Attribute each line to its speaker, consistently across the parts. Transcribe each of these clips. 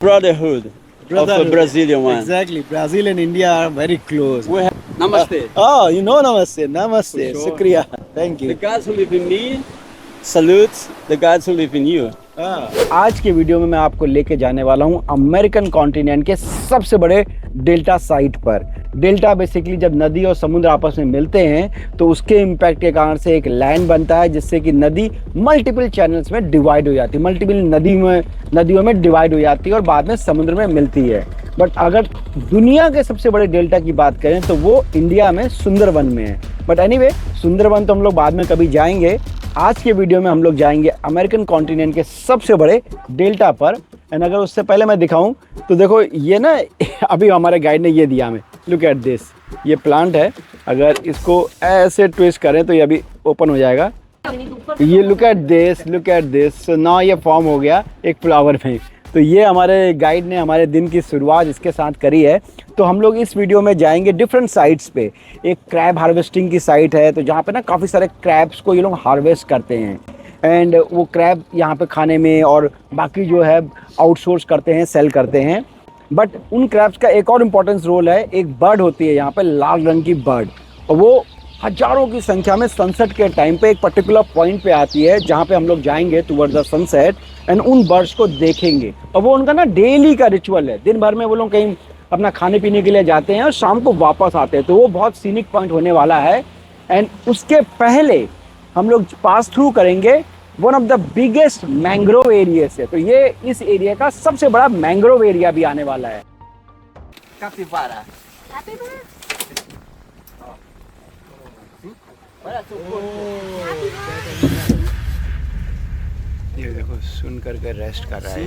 Speaker 1: brotherhood of a Brazilian one.
Speaker 2: Exactly. Brazil and India are very close.
Speaker 1: We have Namaste.
Speaker 2: Oh, you know Namaste. Namaste.
Speaker 1: For sure.
Speaker 2: Shukriya. Thank
Speaker 1: The
Speaker 2: you.
Speaker 1: gods who live in me salutes the gods who live in you.
Speaker 2: आज के video में मैं आपको लेके जाने वाला हूं American continent के सबसे बड़े डेल्टा साइट पर। डेल्टा बेसिकली जब नदी और समुद्र आपस में मिलते हैं तो उसके इम्पैक्ट के कारण से एक लैंड बनता है जिससे कि नदी मल्टीपल चैनल्स में डिवाइड हो जाती है, मल्टीपल नदियों में डिवाइड हो जाती है और बाद में समुद्र में मिलती है। बट अगर दुनिया के सबसे बड़े डेल्टा की बात करें तो वो इंडिया में सुंदरवन में है। बट एनीवे, सुंदरवन तो हम लोग बाद में कभी जाएंगे। आज के वीडियो में हम लोग जाएंगे अमेरिकन कॉन्टिनेंट के सबसे बड़े डेल्टा पर। एंड अगर उससे पहले मैं दिखाऊं तो देखो ये ना अभी हमारे गाइड ने ये दिया हमें, लुक एट दिस। ये प्लांट है, अगर इसको ऐसे ट्विस्ट करें तो ये अभी ओपन हो जाएगा। ये look at this. So now ये फॉर्म हो गया एक फ्लावर में। तो ये हमारे गाइड ने हमारे दिन की शुरुआत इसके साथ करी है। तो हम लोग इस वीडियो में जाएंगे डिफरेंट साइट्स पे। एक क्रैब हार्वेस्टिंग की साइट है, तो जहाँ पे ना काफ़ी सारे क्रैब्स को ये लोग हार्वेस्ट करते हैं एंड वो क्रैब यहाँ पे खाने में और बाकी जो है आउटसोर्स करते हैं, सेल करते हैं। बट उन क्रैब्स का एक और इम्पोर्टेंस रोल है, एक बर्ड होती है यहाँ पे लाल रंग की बर्ड, और वो हजारों की संख्या में सनसेट के टाइम पे एक पर्टिकुलर पॉइंट पे आती है जहाँ पे हम लोग जाएंगे टुवर्ड्स द सनसेट एंड उन बर्ड्स को देखेंगे। और वो उनका ना डेली का रिचुअल है। दिन भर में वो लोग कहीं अपना खाने पीने के लिए जाते हैं और शाम को वापस आते हैं। तो वो बहुत सीनिक पॉइंट होने वाला है। एंड उसके पहले हम लोग पास थ्रू करेंगे one of the biggest mangrove area से। तो ये इस एरिया का सबसे बड़ा मैंग्रोव एरिया भी आने वाला है।
Speaker 1: Capivara.
Speaker 2: ये देखो सुन करके रेस्ट कर रहा है।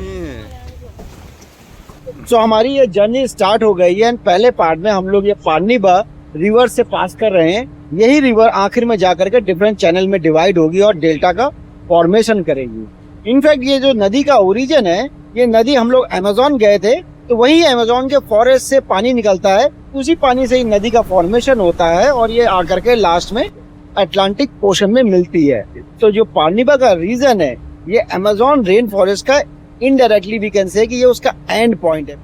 Speaker 2: सो हमारी ये जर्नी स्टार्ट हो गई है एंड पहले पार्ट में हम लोग ये पार्निबा रिवर से पास कर रहे हैं। यही रिवर आखिर में जाकर के डिफरेंट चैनल में डिवाइड होगी और डेल्टा का फॉर्मेशन करेगी। इनफैक्ट ये जो नदी का ओरिजिन है, ये नदी हम लोग अमेज़न गए थे तो वही अमेज़न के फॉरेस्ट से पानी निकलता है, उसी पानी से ही नदी का फॉर्मेशन होता है और ये आकर के लास्ट में अटलांटिक ओशन में मिलती है। तो जो पार्निबा का रीजन है, ये अमेज़न रेन फॉरेस्ट का इनडायरेक्टली वी कैन से कि ये उसका एंड पॉइंट है।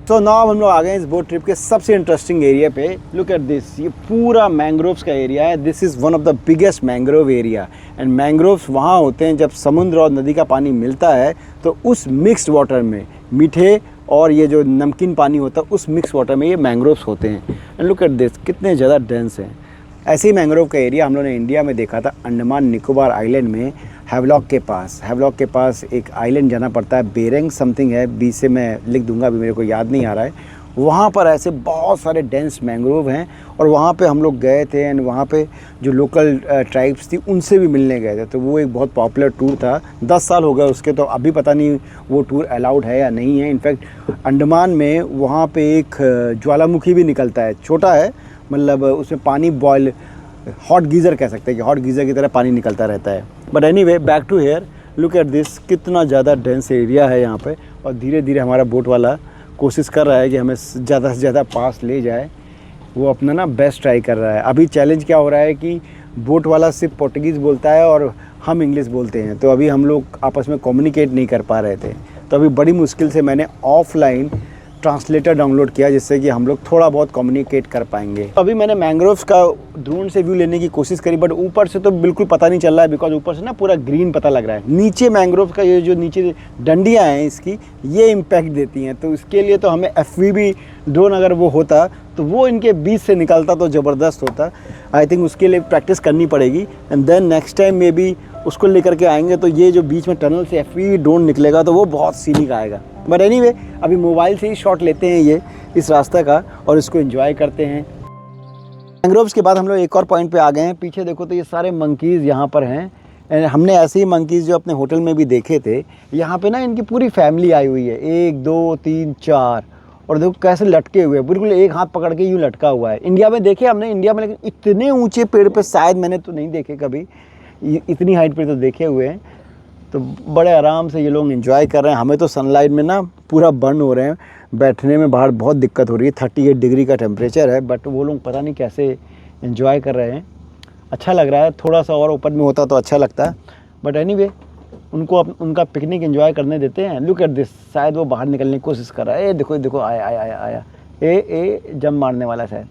Speaker 2: तो नाउ हम लोग आ गए इस बोट ट्रिप के सबसे इंटरेस्टिंग एरिया पे। लुक एट दिस, ये पूरा मैंग्रोव्स का एरिया है। This is one of the biggest mangrove area and mangroves वहाँ होते हैं जब समुद्र और नदी का पानी मिलता है तो उस मिक्स्ड वाटर में, मीठे और ये जो नमकीन पानी होता है उस मिक्स वाटर में ये मैंग्रोव्स होते हैं। एंड लुक एट दिस, कितने ज़्यादा डेंस हैं। ऐसे ही मैंग्रोव का एरिया हम लोगों ने इंडिया में देखा था, अंडमान निकोबार आइलैंड में हैवलॉक के पास एक आइलैंड जाना पड़ता है, बेरेंग समथिंग है, बी से मैं लिख दूंगा, अभी मेरे को याद नहीं आ रहा है। वहाँ पर ऐसे बहुत सारे डेंस मैंग्रोव हैं और वहाँ पे हम लोग गए थे एंड वहाँ पे जो लोकल ट्राइब्स थी उनसे भी मिलने गए थे। तो वो एक बहुत पॉपुलर टूर था। 10 साल हो गए उसके, तो अभी पता नहीं वो टूर अलाउड है या नहीं है। इनफैक्ट अंडमान में वहाँ पे एक ज्वालामुखी भी निकलता है, छोटा है, मतलब उसमें पानी बॉयल, हॉट गीज़र कह सकते हैं कि हॉट गीज़र की तरह पानी निकलता रहता है। But anyway, back to hair, look at this, कितना ज़्यादा डेंस एरिया है यहाँ पे। और धीरे धीरे हमारा बोट वाला कोशिश कर रहा है कि हमें ज़्यादा से ज़्यादा पास ले जाए। वो अपना ना बेस्ट ट्राई कर रहा है। अभी चैलेंज क्या हो रहा है कि बोट वाला सिर्फ पोर्टुगीज़ बोलता है और हम इंग्लिश बोलते हैं, तो अभी हम लोग आपस में कम्युनिकेट नहीं कर पा रहे थे। तो अभी बड़ी मुश्किल से मैंने ऑफलाइन ट्रांसलेटर डाउनलोड किया जिससे कि हम लोग थोड़ा बहुत कम्युनिकेट कर पाएंगे। अभी मैंने मैंग्रोव्स का ड्रोन से व्यू लेने की कोशिश करी, बट ऊपर से तो बिल्कुल पता नहीं चल रहा है बिकॉज ऊपर से ना पूरा ग्रीन पता लग रहा है। नीचे मैंग्रोव्स का ये जो नीचे डंडियाँ हैं इसकी, ये इम्पैक्ट देती हैं। तो इसके लिए तो हमें FPV ड्रोन अगर वो होता तो वो इनके बीच से निकलता तो ज़बरदस्त होता। आई थिंक उसके लिए प्रैक्टिस करनी पड़ेगी and then next time maybe उसको लेकर के आएंगे तो ये जो बीच में टनल से FPV ड्रोन निकलेगा तो वो बहुत सीनिक आएगा। बट एनीवे, अभी मोबाइल से ही शॉट लेते हैं ये इस रास्ते का और इसको एंजॉय करते हैं। मैंग्रोव्स के बाद हम लोग एक और पॉइंट पे आ गए हैं। पीछे देखो तो ये सारे मंकीज़ यहाँ पर हैं एंड हमने ऐसे ही मंकीज़ जो अपने होटल में भी देखे थे, यहाँ पे ना इनकी पूरी फैमिली आई हुई है, 1 2 3 4, और देखो कैसे लटके हुए हैं, बिल्कुल एक हाथ पकड़ के यूँ लटका हुआ है। इंडिया में देखे हमने, इंडिया में, लेकिन इतने ऊँचे पेड़ पर शायद मैंने तो नहीं देखे कभी, इतनी हाइट पर तो देखे हुए हैं। तो बड़े आराम से ये लोग एंजॉय कर रहे हैं। हमें तो सनलाइट में ना पूरा बर्न हो रहे हैं, बैठने में बाहर बहुत दिक्कत हो रही है। 38 डिग्री का टेम्परेचर है, बट वो लोग पता नहीं कैसे एंजॉय कर रहे हैं। अच्छा लग रहा है। थोड़ा सा और ऊपर में होता तो अच्छा लगता है, बट एनीवे उनका पिकनिक एंजॉय करने देते हैं। लुक एट दिस, शायद वो बाहर निकलने की कोशिश कर रहा है। देखो देखो, आया आया आया आया, जंप मारने वाला शायद,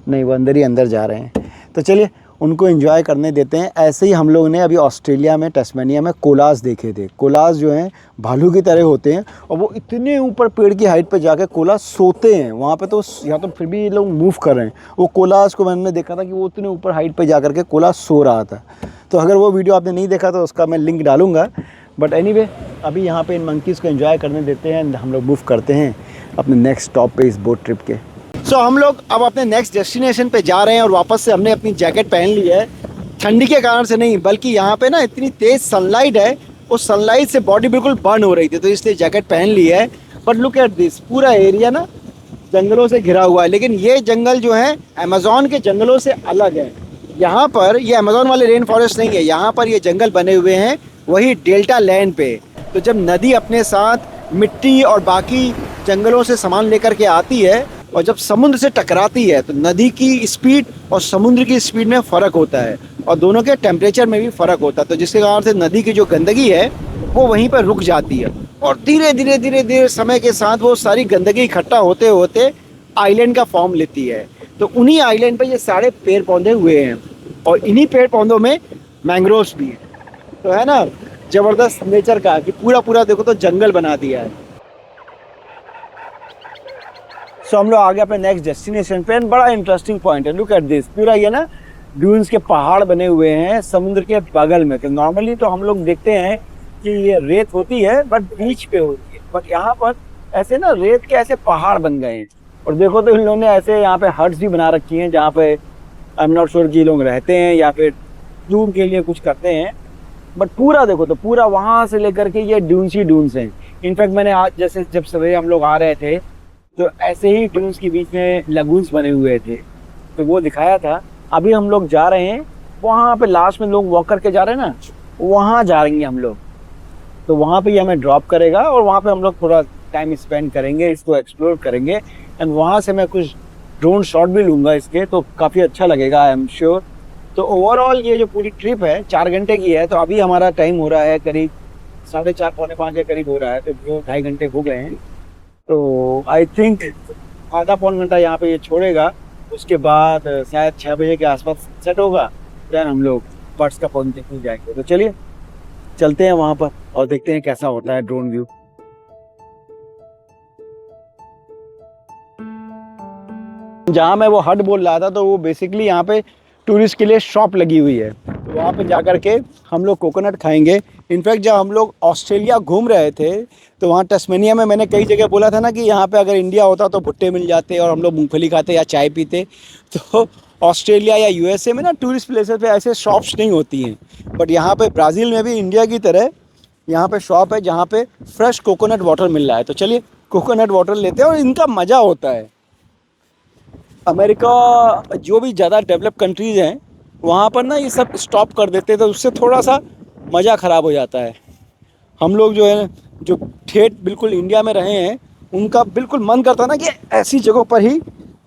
Speaker 2: नहीं वो अंदर ही अंदर जा रहे हैं। तो चलिए उनको एंजॉय करने देते हैं। ऐसे ही हम लोग ने अभी ऑस्ट्रेलिया में टस्मेनिया में कोलास देखे थे। कोलास जो हैं भालू की तरह होते हैं और वो इतने ऊपर पेड़ की हाइट पर जाकर कोलास सोते हैं। वहाँ पे तो या तो फिर भी ये लोग मूव कर रहे हैं। वो कोलास को मैंने देखा था कि वो इतने ऊपर हाइट पर जा कर के कोलास सो रहा था। तो अगर वो वीडियो आपने नहीं देखा तो उसका मैं लिंक डालूंगा। बट एनीवे अभी यहाँ पे इन मंकीज़ को एंजॉय करने देते हैं। हम लोग मूव करते हैं अपने नेक्स्ट स्टॉप पे इस बोट ट्रिप के। सो हम लोग अब अपने नेक्स्ट डेस्टिनेशन पे जा रहे हैं और वापस से हमने अपनी जैकेट पहन ली है। ठंडी के कारण से नहीं, बल्कि यहाँ पे ना इतनी तेज़ सनलाइट है, उस सनलाइट से बॉडी बिल्कुल बर्न हो रही थी, तो इसलिए जैकेट पहन ली है। बट लुक एट दिस, पूरा एरिया ना जंगलों से घिरा हुआ है, लेकिन ये जंगल जो है अमेज़ॉन के जंगलों से अलग है। यहाँ पर ये अमेज़ॉन वाले रेन फॉरेस्ट नहीं है, यहाँ पर ये जंगल बने हुए हैं वही डेल्टा लैंड पे। तो जब नदी अपने साथ मिट्टी और बाकी जंगलों से सामान लेकर के आती है और जब समुद्र से टकराती है तो नदी की स्पीड और समुद्र की स्पीड में फ़र्क होता है और दोनों के टेम्परेचर में भी फ़र्क होता है। तो जिसके कारण से नदी की जो गंदगी है वो वहीं पर रुक जाती है और धीरे धीरे धीरे धीरे समय के साथ वो सारी गंदगी इकट्ठा होते होते आइलैंड का फॉर्म लेती है। तो उन्हीं आइलैंड पर ये सारे पेड़ पौधे हुए हैं और इन्हीं पेड़ पौधों में मैंग्रोव्स भी है। तो है ना ज़बरदस्त नेचर का कि पूरा पूरा देखो तो जंगल बना दिया है। सो हम लोग आगे अपने नेक्स्ट डेस्टिनेशन पे। बड़ा इंटरेस्टिंग पॉइंट है, लुक एट दिस, पूरा ये ना ड्यून्स के पहाड़ बने हुए हैं समुद्र के बगल में। नॉर्मली तो हम लोग देखते हैं कि ये रेत होती है बट बीच पे होती है, बट यहाँ पर ऐसे ना रेत के ऐसे पहाड़ बन गए हैं। और देखो तो इन लोगों ने ऐसे यहाँ पे हट्स भी बना रखी हैं जहाँ पे आई एम नॉट श्योर कि लोग रहते हैं या फिर रूम के लिए कुछ करते हैं। बट पूरा देखो तो पूरा वहाँ से लेकर के ये ड्यून्स ही ड्यून्स हैं। इनफैक्ट मैंने आज जैसे जब सवेरे हम लोग आ रहे थे तो ऐसे ही ड्यून्स के बीच में लगून्स बने हुए थे, तो वो दिखाया था। अभी हम लोग जा रहे हैं वहाँ पे, लास्ट में लोग वॉक करके जा रहे हैं ना, वहाँ जा रहे हैं हम लोग। तो वहाँ पे ही हमें ड्रॉप करेगा और वहाँ पे हम लोग थोड़ा टाइम स्पेंड करेंगे, इसको एक्सप्लोर करेंगे एंड वहाँ से मैं कुछ ड्रोन शॉट भी लूँगा इसके, तो काफ़ी अच्छा लगेगा आई एम श्योर। तो ओवरऑल ये जो पूरी ट्रिप है 4 घंटे की है। तो अभी हमारा टाइम हो रहा है करीब 4:30 पौने 5 के करीब हो रहा है, तो 2-2.5 घंटे हो गए हैं। तो आई थिंक आधा पौन घंटा यहाँ पे ये छोड़ेगा, उसके बाद शायद 6 बजे के आसपास सेट होगा, देन हम लोग बर्ड्स का पॉइंट देखने जाएंगे। तो चलिए चलते हैं वहाँ पर और देखते हैं कैसा होता है ड्रोन व्यू। जहाँ मैं वो हट बोल रहा था तो वो बेसिकली यहाँ पे टूरिस्ट के लिए शॉप लगी हुई है। तो वहाँ पे जा कर के हम लोग कोकोनट खाएंगे। इनफैक्ट जब हम लोग ऑस्ट्रेलिया घूम रहे थे तो वहाँ टस्मेनिया में मैंने कई जगह बोला था ना कि यहाँ पे अगर इंडिया होता तो भुट्टे मिल जाते और हम लोग मूंगफली खाते या चाय पीते। तो ऑस्ट्रेलिया या यूएसए में ना टूरिस्ट प्लेसेस पे ऐसे शॉप्स नहीं होती हैं, बट यहाँ पे ब्राज़ील में भी इंडिया की तरह यहाँ पे शॉप है जहाँ पे फ्रेश कोकोनट वाटर मिल रहा है। तो चलिए कोकोनट वाटर लेते हैं और इनका मज़ा होता है। अमेरिका जो भी ज़्यादा डेवलप कंट्रीज़ हैं वहाँ पर ना ये सब स्टॉप कर देते, तो उससे थोड़ा सा मज़ा ख़राब हो जाता है। हम लोग जो है जो ठेठ बिल्कुल इंडिया में रहे हैं उनका बिल्कुल मन करता ना कि ऐसी जगहों पर ही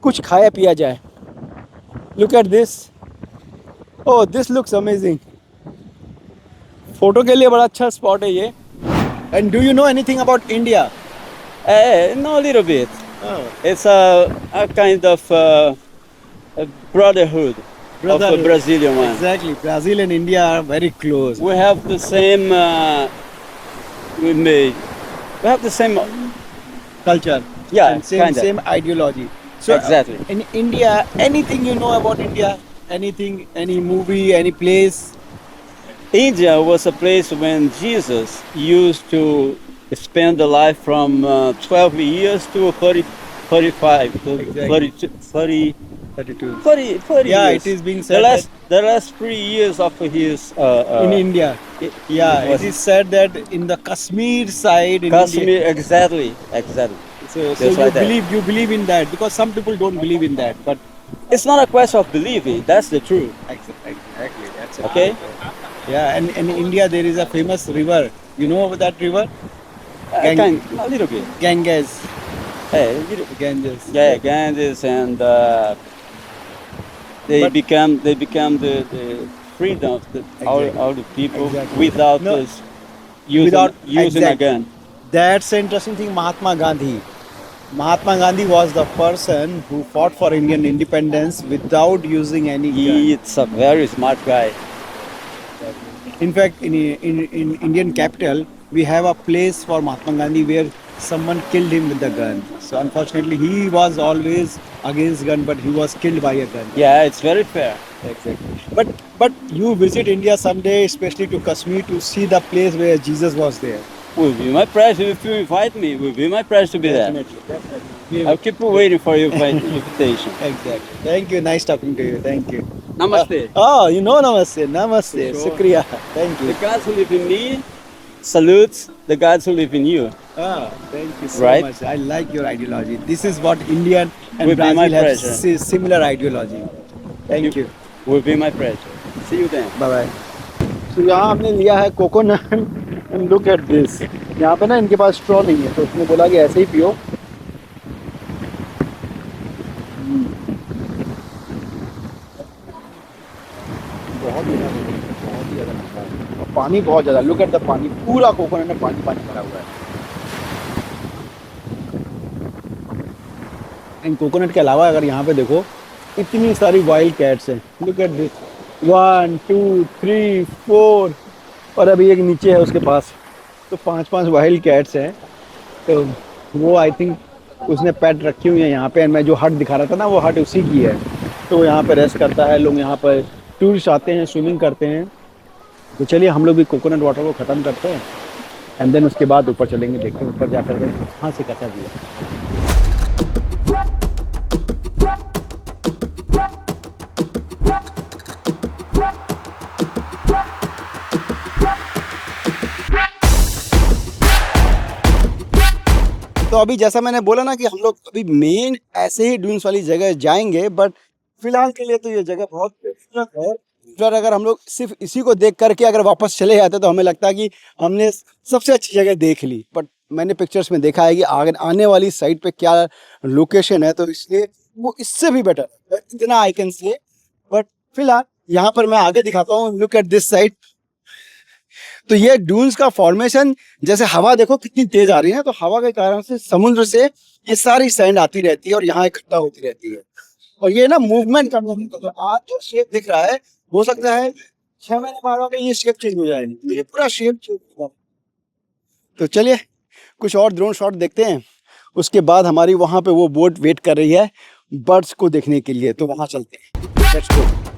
Speaker 2: कुछ खाया पिया जाए। Look at this, oh this looks amazing. Photo के लिए बड़ा अच्छा स्पॉट है ये। And do you know anything about India?
Speaker 1: No, a little bit.
Speaker 2: Oh.
Speaker 1: It's a kind of a brotherhood of a Brazilian one.
Speaker 2: Exactly. Brazil and India are very close.
Speaker 1: We have the same. We have the same.
Speaker 2: Culture.
Speaker 1: Yeah,
Speaker 2: And same,
Speaker 1: kinda.
Speaker 2: same ideology. So
Speaker 1: Exactly.
Speaker 2: In India, anything you know about India? Anything, any movie, any place?
Speaker 1: India was a place when Jesus used to spend the life from 12 years to 35, to
Speaker 2: Exactly.
Speaker 1: 30,
Speaker 2: 32.
Speaker 1: 40
Speaker 2: Yeah,
Speaker 1: years.
Speaker 2: it is being said
Speaker 1: The last 3 years of his
Speaker 2: in India. Yeah,
Speaker 1: was
Speaker 2: it is said that in the Kashmir side in
Speaker 1: Kashmir.
Speaker 2: India.
Speaker 1: Exactly.
Speaker 2: So
Speaker 1: That's
Speaker 2: you
Speaker 1: right there.
Speaker 2: believe in that, because some people don't believe in that, but
Speaker 1: It's not a question of believing. That's the truth.
Speaker 2: exactly that's
Speaker 1: Okay.
Speaker 2: Yeah, and in India there is a famous river. You know about that river?
Speaker 1: A little bit.
Speaker 2: Ganges.
Speaker 1: Hey, a little.
Speaker 2: Ganges.
Speaker 1: Yeah, Ganges, and they
Speaker 2: But-
Speaker 1: become the freedom of all the people
Speaker 2: Exactly.
Speaker 1: without
Speaker 2: No.
Speaker 1: this using a
Speaker 2: exact.
Speaker 1: gun.
Speaker 2: That's the interesting thing. Mahatma Gandhi. Mahatma Gandhi was the person who fought for Indian independence without using any gun.
Speaker 1: It's a very smart guy.
Speaker 2: In fact, in Indian capital, we have a place for Mahatma Gandhi where someone killed him with a gun. So unfortunately, he was always against gun, but he was killed by a gun.
Speaker 1: Yeah, it's very fair.
Speaker 2: Exactly. But you visit India someday, especially to Kashmir, to see the place where Jesus was there.
Speaker 1: Will be my pleasure if you invite me. Will be my pleasure to be there.
Speaker 2: Definitely.
Speaker 1: I'll keep waiting for your invitation.
Speaker 2: Exactly. Thank you. Nice talking to you. Thank you.
Speaker 1: Namaste.
Speaker 2: Oh, you know Namaste. Namaste.
Speaker 1: Sure.
Speaker 2: Shukriya. Thank
Speaker 1: The
Speaker 2: you.
Speaker 1: gods who live in me salutes the gods who live in you.
Speaker 2: Thank you so
Speaker 1: Right.
Speaker 2: much. I like your ideology. This is what Indian and
Speaker 1: Will be my
Speaker 2: Brazil have
Speaker 1: pleasure.
Speaker 2: similar ideology. Thank you.
Speaker 1: Will be my pleasure. See you then.
Speaker 2: Bye bye. तो यहाँ हमने लिया है coconut and look at this. यहाँ पे ना इनके पास straw नहीं है तो उसने बोला कि ऐसे ही पियो। बहुत ही ज़्यादा मीठा है और पानी बहुत ज़्यादा। लुक एट द पानी, पूरा कोकोनट में पानी पानी भरा हुआ है। एंड कोकोनट के अलावा अगर यहाँ पे देखो इतनी सारी वाइल्ड कैट्स हैं। लुक एट दिस, 1 2 3 4 और अभी एक नीचे है उसके पास, तो 5 वाइल्ड कैट्स हैं। तो वो आई थिंक उसने पेट रखी हुई है यहाँ पे। मैं जो हट दिखा रहा था ना, वो हट उसी की है। तो वो यहाँ पे रेस्ट करता है। लोग यहाँ पर टूरिस्ट आते हैं, स्विमिंग करते हैं। तो चलिए हम लोग भी कोकोनट वाटर को ख़त्म करते हैं एंड देन उसके बाद ऊपर चलेंगे, देखते हैं ऊपर जाकर के कहाँ से कैसा दिया। तो अभी जैसा मैंने बोला ना कि हम लोग अभी मेन ऐसे ही ड्यून्स वाली जगह जाएंगे, बट फिलहाल के लिए तो ये जगह बहुत खूबसूरत है। फिर अगर हम लोग सिर्फ इसी को देख करके अगर वापस चले जाते तो हमें लगता है कि हमने सबसे अच्छी जगह देख ली। बट मैंने पिक्चर्स में देखा है कि आने वाली साइड पे क्या लोकेशन है, तो इसलिए वो इससे भी बेटर है, इतना आई कैन से। बट फिलहाल यहाँ पर मैं आगे दिखाता हूँ। Look at this side. तो ये ड्यून्स का फॉर्मेशन, जैसे हवा देखो कितनी तेज आ रही है, तो हवा के कारण से समुद्र से ये सारी सैंड आती रहती है और यहाँ इकट्ठा होती रहती है और ये ना मूवमेंट करना होता है। तो आज जो शेप दिख रहा है, हो सकता है 6 महीने बाद ये शेप चेंज हो जाएगी, ये पूरा शेप चेंज होगा। तो चलिए कुछ और ड्रोन शॉट देखते हैं, उसके बाद हमारी वहाँ पे वो बोट वेट कर रही है बर्ड्स को देखने के लिए, तो वहाँ चलते हैं। Let's go.